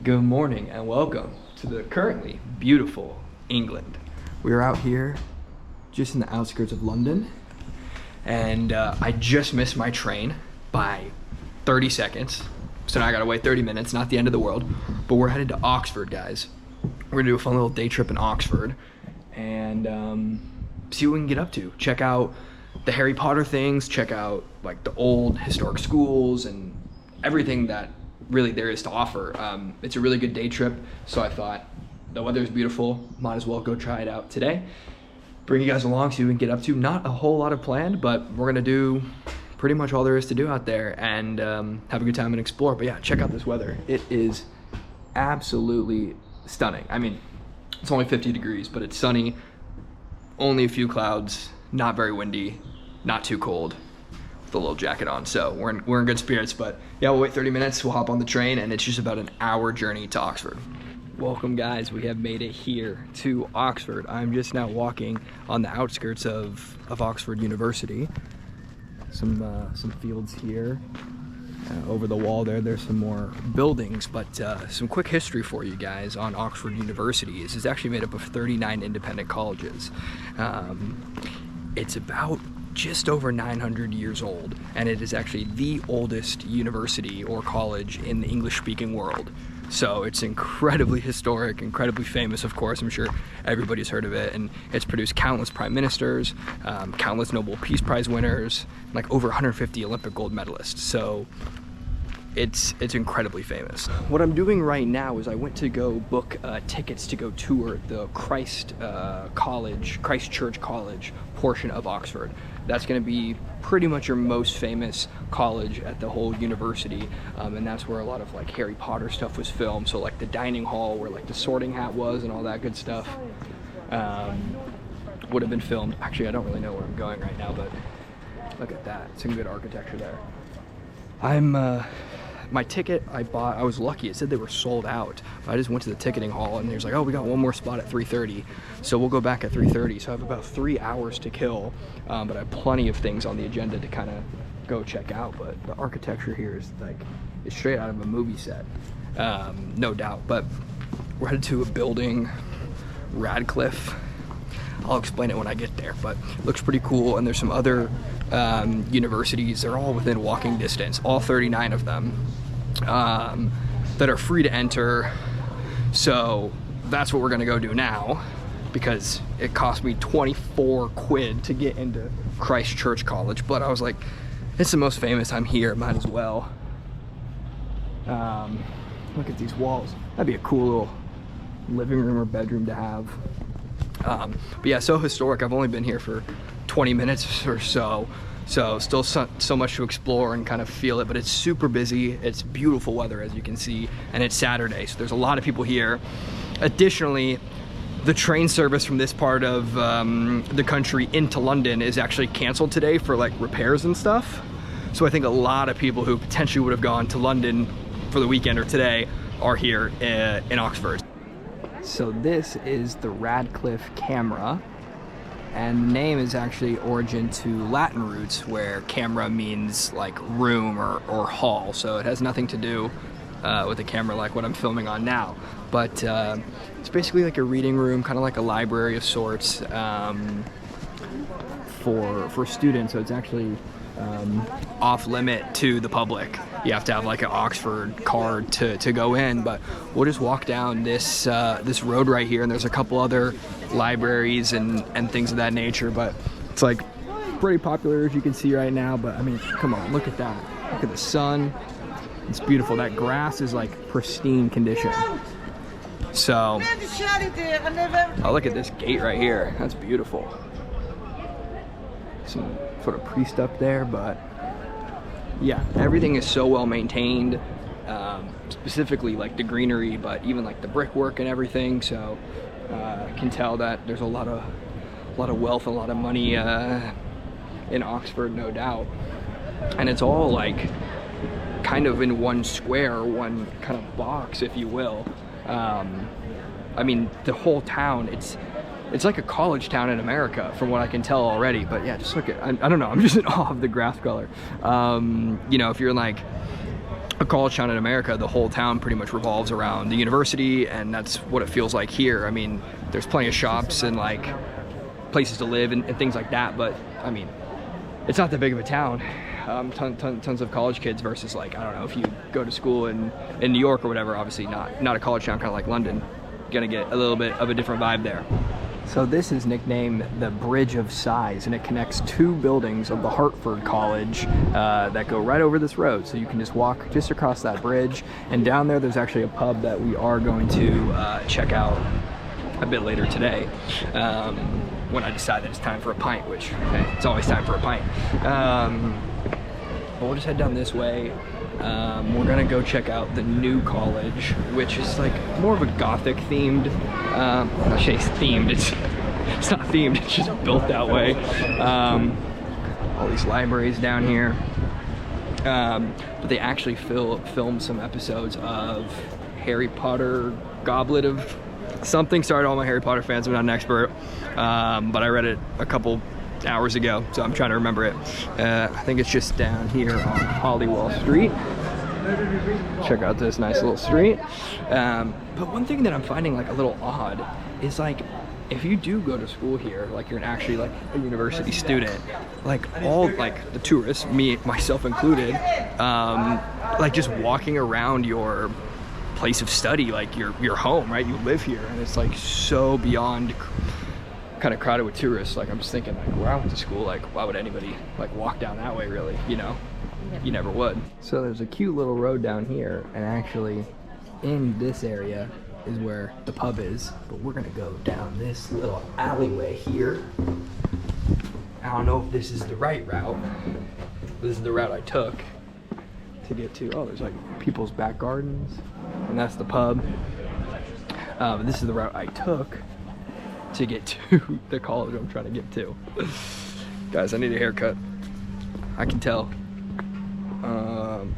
Good morning and welcome to the currently beautiful England. We are out here just in the outskirts of London, and I just missed my train by 30 seconds. So now I gotta wait 30 minutes, not the end of the world, but we're headed to Oxford, guys. We're gonna do a fun little day trip in Oxford and see what we can get up to. Check out the Harry Potter things, check out like the old historic schools and everything that really there is to offer. It's a really good day trip, so I thought the weather is beautiful, might as well go try it out today. Bring you guys along, see what we can get up to. Not a whole lot of planned, but we're gonna do pretty much all there is to do out there and have a good time and explore. But yeah, check out this weather. It is absolutely stunning. I mean, it's only 50 degrees, but it's sunny, only a few clouds, not very windy, not too cold. A little jacket on, so we're in good spirits. But yeah, we'll wait 30 minutes, we'll hop on the train, and it's just about an hour journey to Oxford. Welcome, guys, we have made it here to Oxford. I'm just now walking on the outskirts of Oxford University. Some fields here. Over the wall there's some more buildings, but some quick history for you guys on Oxford University is it's actually made up of 39 independent colleges. It's about just over 900 years old, and it is actually the oldest university or college in the English-speaking world. So it's incredibly historic, incredibly famous, of course. I'm sure everybody's heard of it, and it's produced countless prime ministers, countless Nobel Peace Prize winners, like over 150 Olympic gold medalists. So it's incredibly famous. What I'm doing right now is I went to go book tickets to go tour the Christ Church College portion of Oxford. That's going to be pretty much your most famous college at the whole university, and that's where a lot of like Harry Potter stuff was filmed. So like the dining hall where like the Sorting Hat was and all that good stuff would have been filmed. Actually, I don't really know where I'm going right now, but look at that, some good architecture there. My ticket I bought, I was lucky, it said they were sold out. I just went to the ticketing hall and there's like, oh, we got one more spot at 3:30. So we'll go back at 3:30. So I have about 3 hours to kill, but I have plenty of things on the agenda to kind of go check out. But the architecture here is like, it's straight out of a movie set, no doubt. But we're headed to a building, Radcliffe. I'll explain it when I get there, but it looks pretty cool. And there's some other universities, they're all within walking distance, all 39 of them, that are free to enter. So that's what we're gonna go do now, because it cost me 24 quid to get into Christ Church College, but I was like, it's the most famous, I'm here, might as well. Look at these walls. That'd be a cool little living room or bedroom to have. But yeah, so historic. I've only been here for 20 minutes or so, so still so much to explore and kind of feel it, but it's super busy. It's beautiful weather, as you can see, and it's Saturday, so there's a lot of people here. Additionally, the train service from this part of the country into London is actually canceled today for like repairs and stuff. So I think a lot of people who potentially would have gone to London for the weekend or today are here in Oxford. So this is the Radcliffe Camera, and the name is actually origin to Latin roots, where camera means like room or hall, so it has nothing to do with a camera like what I'm filming on now. But it's basically like a reading room, kind of like a library of sorts, for students, so it's actually off limit to the public. You have to have like an Oxford card to go in, but we'll just walk down this this road right here, and there's a couple other libraries and things of that nature, but it's like pretty popular, as you can see right now. But I mean, come on, look at that, look at the sun, it's beautiful. That grass is like pristine condition. So oh, look at this gate right here, that's beautiful. Some sort of priest up there, but yeah, everything is so well maintained, specifically like the greenery, but even like the brickwork and everything. So I can tell that there's a lot of wealth, a lot of money in Oxford, no doubt. And it's all like kind of in one square, one kind of box, if you will. I mean, the whole town, it's like a college town in America, from what I can tell already. But yeah, just look at, I don't know, I'm just in awe of the grass color. You know, if you're in like a college town in America, the whole town pretty much revolves around the university, and that's what it feels like here. I mean, there's plenty of shops and like places to live and things like that, but I mean, it's not that big of a town. Tons of college kids versus like, I don't know, if you go to school in New York or whatever, obviously not a college town, kind of like London, you're gonna get a little bit of a different vibe there. So this is nicknamed the Bridge of Sighs, and it connects two buildings of the Hartford College that go right over this road. So you can just walk just across that bridge, and down there's actually a pub that we are going to check out a bit later today. When I decide that it's time for a pint, which, hey, it's always time for a pint. But we'll just head down this way. We're gonna go check out the new college, which is like more of a Gothic themed, I say themed, it's not themed, it's just built that way. All these libraries down here. But they actually filmed some episodes of Harry Potter Goblet of something. Sorry to all my Harry Potter fans, I'm not an expert, but I read it a couple hours ago, so I'm trying to remember it. I think it's just down here on Holywell Street. Check out this nice little street. But one thing that I'm finding like a little odd is like, if you do go to school here, like you're actually like a university student, like all like the tourists, me, myself included, like just walking around your place of study, like your home, right? You live here, and it's like so beyond kind of crowded with tourists. Like I'm just thinking, like where I went to school, like why would anybody like walk down that way, really, you know? You never would. So there's a cute little road down here, and actually in this area is where the pub is, but we're gonna go down this little alleyway here. I don't know if this is the right route. This is the route I took to get to, oh, there's like people's back gardens, and that's the pub. But this is the route I took to get to the college I'm trying to get to. Guys, I need a haircut. I can tell.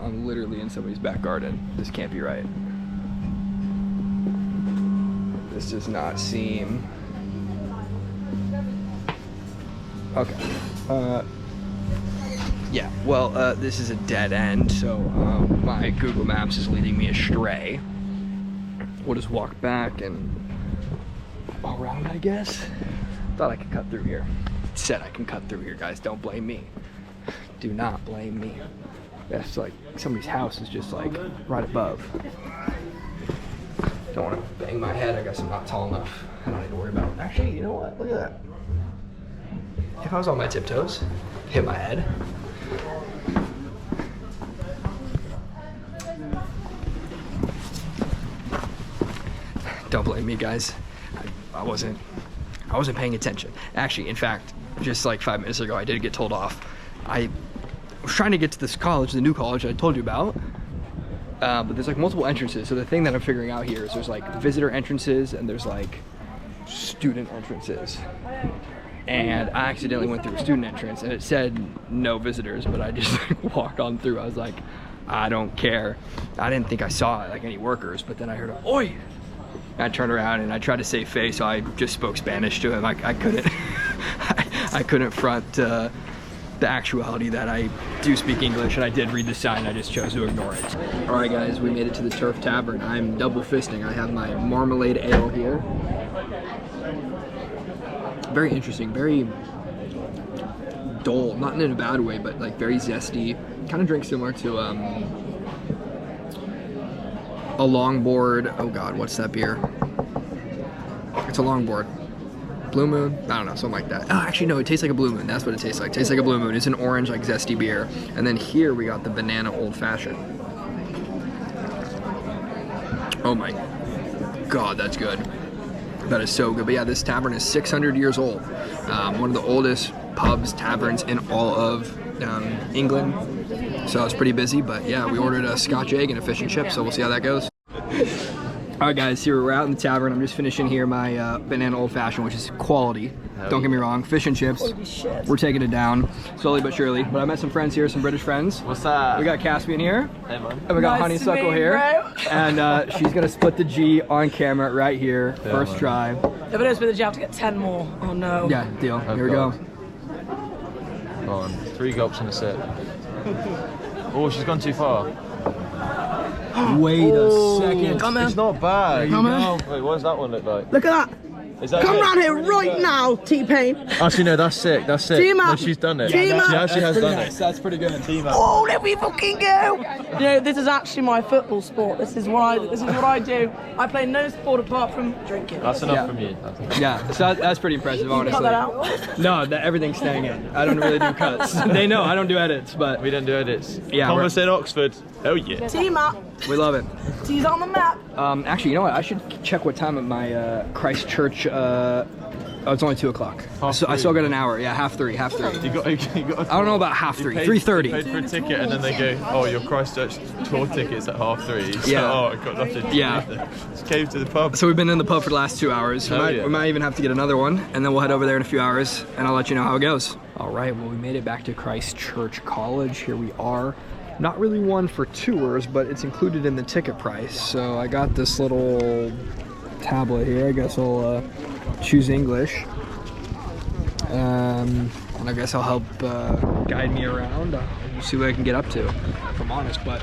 I'm literally in somebody's back garden. This can't be right. This does not seem... Okay. Yeah, well, this is a dead end, so my Google Maps is leading me astray. We'll just walk back and around, I guess. Thought I could cut through here. Said I can cut through here, guys. Don't blame me. Do not blame me. That's like somebody's house is just like right above. Don't want to bang my head. I guess I'm not tall enough. I don't need to worry about it. Actually, you know what? Look at that. If I was on my tiptoes, hit my head. Don't blame me, guys. I wasn't paying attention. Actually, in fact, just like 5 minutes ago, I did get told off. I was trying to get to this college, the new college I told you about, but there's like multiple entrances. So the thing that I'm figuring out here is there's like visitor entrances and there's like student entrances. And I accidentally went through a student entrance and it said no visitors, but I just like walked on through. I was like, I don't care. I didn't think I saw like any workers, but then I heard a oi. I turned around and I tried to save face, so I just spoke Spanish to him. I couldn't, I couldn't front the actuality that I do speak English, and I did read the sign. I just chose to ignore it. All right, guys, we made it to the Turf Tavern. I'm double fisting. I have my marmalade ale here. Very interesting, very dull, not in a bad way, but like very zesty. Kind of drink similar to a longboard. Oh God, what's that beer? It's a longboard. Blue Moon? I don't know, something like that. Oh, actually, no, it tastes like a Blue Moon. That's what it tastes like. It tastes like a Blue Moon. It's an orange, like zesty beer. And then here we got the banana old fashioned. Oh my God, that's good. That is so good. But yeah, this tavern is 600 years old. One of the oldest pubs, taverns in all of England. So it's pretty busy, but yeah, we ordered a Scotch egg and a fish and chip, so we'll see how that goes. All right, guys, here we're out in the tavern. I'm just finishing here my banana old fashioned, which is quality. Don't get me wrong, fish and chips. Holy shit. We're taking it down slowly but surely. But I met some friends here, some British friends. What's up? We got Caspian here. Hey, man. And we got Honeysuckle here. And she's gonna split the G on camera right here, first try. If it is split the G, I have to get 10 more. Oh no. Yeah, deal. Here we go. Go on, 3 gulps in a sip. Oh, she's gone too far. Wait a second. Come in. It's not bad. Come in. Wait, what does that one look like? Look at that. Is that Come it? round here right now, T-Pain. Actually, no, that's sick. That's sick. Team up. No, she's done it. Team up. She actually has done it. That's pretty good. Team up. Oh, let me fucking go! You know, this is actually my football sport. This is what I do. I play no sport apart from drinking. That's enough Yeah. from you. That's enough. Yeah, so that's pretty impressive, honestly. Cut that out. No, everything's staying in. I don't really do cuts. They know I don't do edits, but We don't do edits. Yeah, Thomas in Oxford. Oh yeah. Team up. we love it. T's on the map. Actually, you know what? I should check what time at my Christchurch. Oh, it's only 2 o'clock. So I still got an hour. Yeah, half three. You got. I don't know about half three. Paid 3:30. for a ticket, and then they go, "Oh, your Christchurch tour ticket's at 3:30." So, Yeah. oh, I got nothing. To Yeah. do. Just came to the pub. So we've been in the pub for the last 2 hours. Hell yeah. We might even have to get another one, and then we'll head over there in a few hours, and I'll let you know how it goes. All right, well, we made it back to Christchurch College. Here we are. Not really one for tours, but it's included in the ticket price. So I got this little tablet here. I guess I'll choose English. And I guess I'll help guide me around. We'll see what I can get up to, if I'm honest. But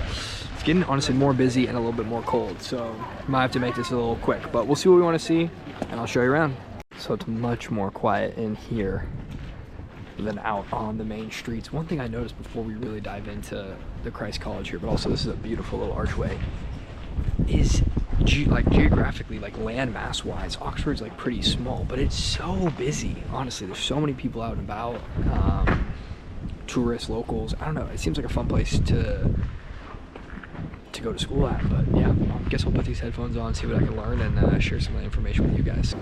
it's getting honestly more busy and a little bit more cold, so might have to make this a little quick. But we'll see what we want to see, and I'll show you around. So it's much more quiet in here than out on the main streets. One thing I noticed before we really dive into the Christ College here, but also this is a beautiful little archway, is geographically, like landmass wise, Oxford's like pretty small, but it's so busy. Honestly, there's so many people out and about, tourists, locals. I don't know, it seems like a fun place to go to school at. But yeah, I guess I'll put these headphones on, see what I can learn, and share some of the information with you guys.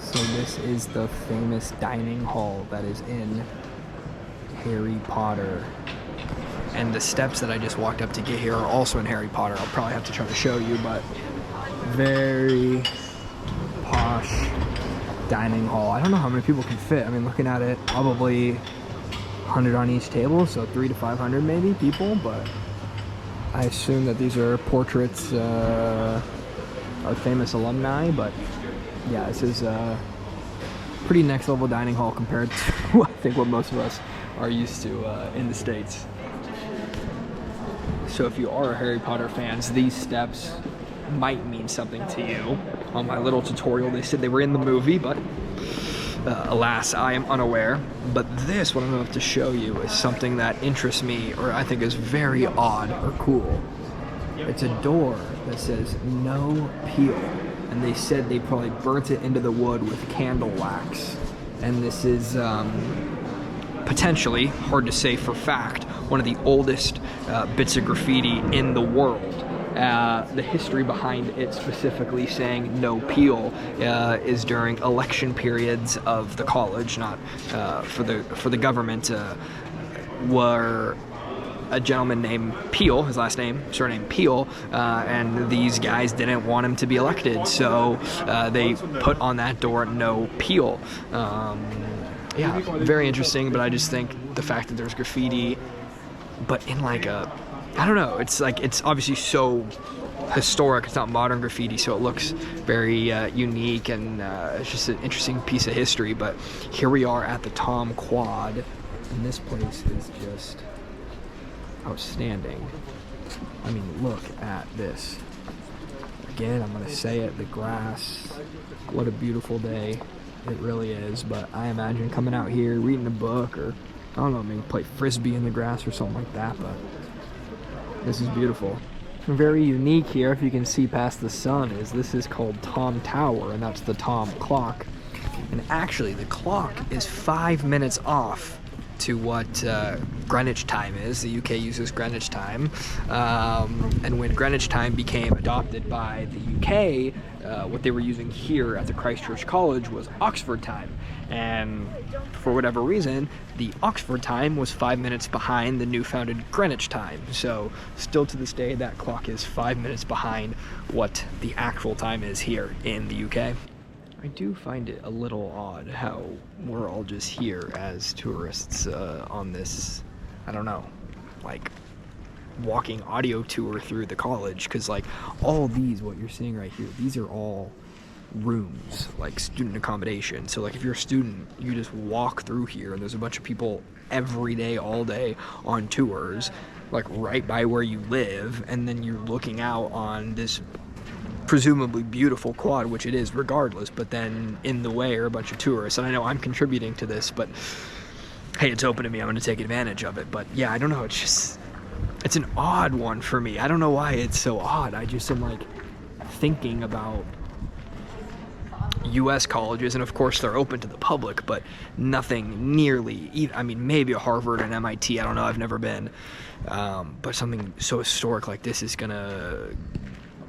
So this is the famous dining hall that is in Harry Potter. And the steps that I just walked up to get here are also in Harry Potter. I'll probably have to try to show you, but very posh dining hall. I don't know how many people can fit. I mean, looking at it, probably 100 on each table, so 300 to 500 maybe people, but I assume that these are portraits of famous alumni. But yeah, this is a pretty next level dining hall compared to I think what most of us are used to in the States. So if you are a Harry Potter fans, these steps might mean something to you. On my little tutorial, they said they were in the movie, but alas, I am unaware. But this, what I'm about to show you, is something that interests me, or I think is very odd or cool. It's a door that says "No Peel," and they said they probably burnt it into the wood with candle wax. And this is potentially, hard to say for fact, one of the oldest bits of graffiti in the world. The history behind it specifically saying "No Peel" is during election periods of the college, not for the government. Were a gentleman named Peel, his last name, surname Peel, and these guys didn't want him to be elected, so they put on that door "No Peel." Yeah, very interesting, but I just think the fact that there's graffiti, but in like a, I don't know, it's like, it's obviously so historic, it's not modern graffiti, so it looks very unique, and it's just an interesting piece of history. But here we are at the Tom Quad, and this place is just outstanding. I mean, look at this. Again, I'm gonna say it, the grass, what a beautiful day. It really is. But I imagine coming out here, reading a book, or I don't know, maybe play frisbee in the grass or something like that. But this is beautiful. Very unique here, if you can see past the sun, is this is called Tom Tower, and that's the Tom clock. And actually, the clock is 5 minutes off to what Greenwich time is. The UK uses Greenwich time, and when Greenwich time became adopted by the UK, what they were using here at the Christchurch College was Oxford time, and for whatever reason, the Oxford time was 5 minutes behind the new founded Greenwich time. So still to this day, that clock is 5 minutes behind what the actual time is here in the UK. I do find it a little odd how we're all just here as tourists on this, I don't know, like walking audio tour through the college, because like all these, what you're seeing right here, these are all rooms, like student accommodation. So like if you're a student, you just walk through here and there's a bunch of people every day, all day on tours, like right by where you live, and then you're looking out on this presumably beautiful quad, which it is regardless, but then in the way are a bunch of tourists. And I know I'm contributing to this, but hey, it's open to me, I'm going to take advantage of it. But yeah, I don't know, it's an odd one for me. I don't know why it's so odd. I just am like thinking about US colleges, and of course they're open to the public, but nothing nearly, I mean, maybe a Harvard and MIT, I don't know, I've never been, but something so historic like this is gonna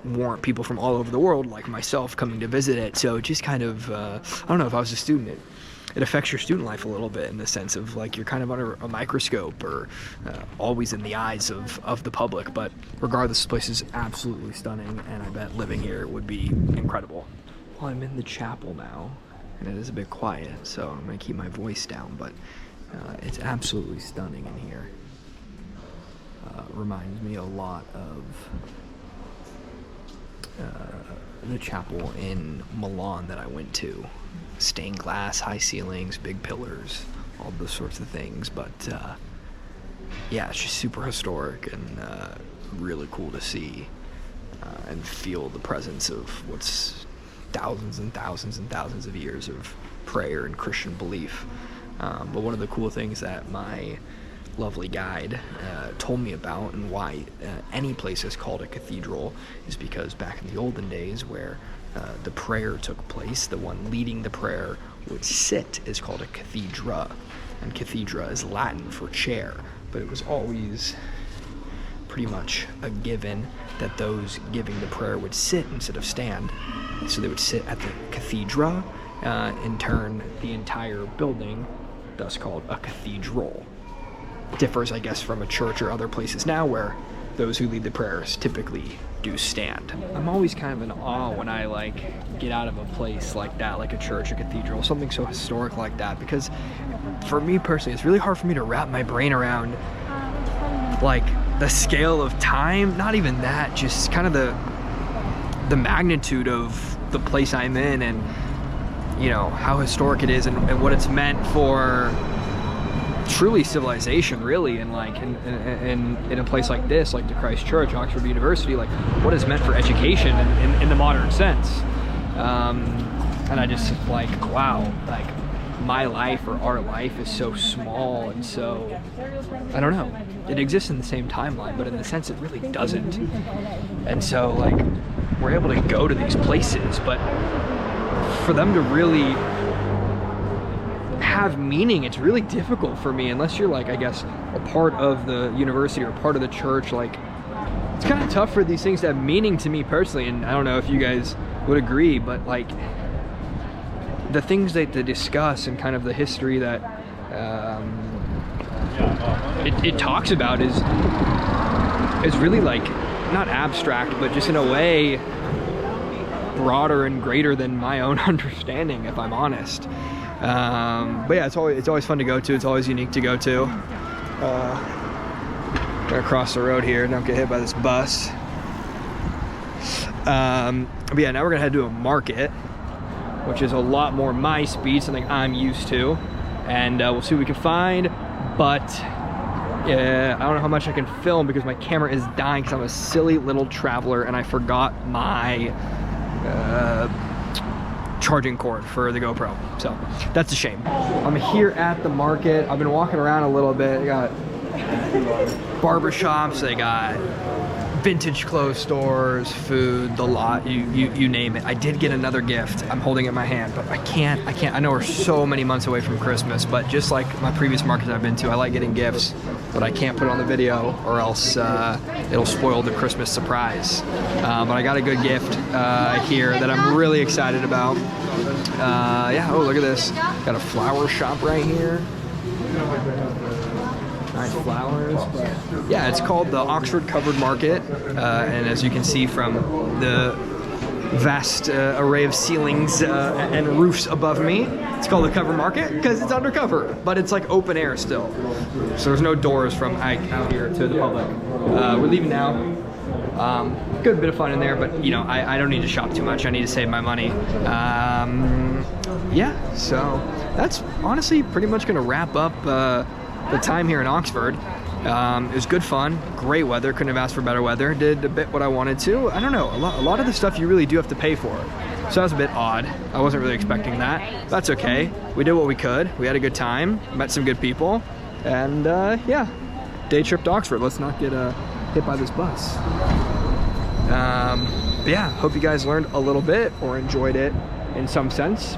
warrant people from all over the world like myself coming to visit it. So just kind of, I don't know, if I was a student, it affects your student life a little bit in the sense of like you're kind of under a microscope or always in the eyes of the public. But regardless, this place is absolutely stunning, and I bet living here would be incredible. Well, I'm in the chapel now, and it is a bit quiet, so I'm going to keep my voice down, but it's absolutely stunning in here. Reminds me a lot of the chapel in Milan that I went to. Stained glass, high ceilings, big pillars, all those sorts of things, but yeah, it's just super historic and really cool to see and feel the presence of what's thousands and thousands and thousands of years of prayer and Christian belief. But one of the cool things that my lovely guide told me about, and why any place is called a cathedral, is because back in the olden days where the prayer took place, the one leading the prayer would sit, is called a cathedra, and cathedra is Latin for chair, but it was always pretty much a given that those giving the prayer would sit instead of stand. So they would sit at the cathedra, in turn the entire building, thus called a cathedral. Differs, I guess, from a church or other places now where those who lead the prayers typically do stand. I'm always kind of in awe when I like get out of a place like that, like a church, a cathedral, something so historic like that, because for me personally, it's really hard for me to wrap my brain around like the scale of time, not even that, just kind of the magnitude of the place I'm in, and you know how historic it is, and what it's meant for truly civilization, really, and like in a place like this, like the Christ Church, Oxford University, like what is meant for education in the modern sense. And I just like, wow, like my life or our life is so small, and so I don't know, it exists in the same timeline, but in the sense it really doesn't. And so like we're able to go to these places, but for them to really have meaning, it's really difficult for me, unless you're like, I guess, a part of the university or part of the church. Like it's kind of tough for these things to have meaning to me personally, and I don't know if you guys would agree, but like the things that they discuss and kind of the history that it talks about is really like not abstract, but just in a way broader and greater than my own understanding, if I'm honest. But yeah, it's always fun to go to. It's always unique to go to. Gonna cross the road here, don't get hit by this bus. But yeah, now we're gonna head to a market, which is a lot more my speed, something I'm used to, and we'll see what we can find. But yeah, I don't know how much I can film because my camera is dying because I'm a silly little traveler and I forgot my charging cord for the GoPro, so that's a shame. I'm here at the market. I've been walking around a little bit. They got barbershops, they got vintage clothes stores, food, the lot, you name it. I did get another gift. I'm holding it in my hand, but I can't. I know we're so many months away from Christmas, but just like my previous markets I've been to, I like getting gifts, but I can't put it on the video or else it'll spoil the Christmas surprise. But I got a good gift here that I'm really excited about. Yeah, oh, look at this. Got a flower shop right here. Nice flowers. But yeah, it's called the Oxford Covered Market, and as you can see from the vast array of ceilings and roofs above me, it's called the Covered Market because it's undercover, but it's like open air still. So there's no doors from out here to the public. We're leaving now. Good bit of fun in there, but you know, I don't need to shop too much. I need to save my money. Yeah, so that's honestly pretty much gonna wrap up the time here in Oxford. It was good fun, great weather, couldn't have asked for better weather. Did a bit what I wanted to. I don't know, a lot of the stuff you really do have to pay for. So that was a bit odd. I wasn't really expecting that. That's okay. We did what we could. We had a good time, met some good people, and yeah, day trip to Oxford. Let's not get hit by this bus. But yeah, hope you guys learned a little bit or enjoyed it in some sense.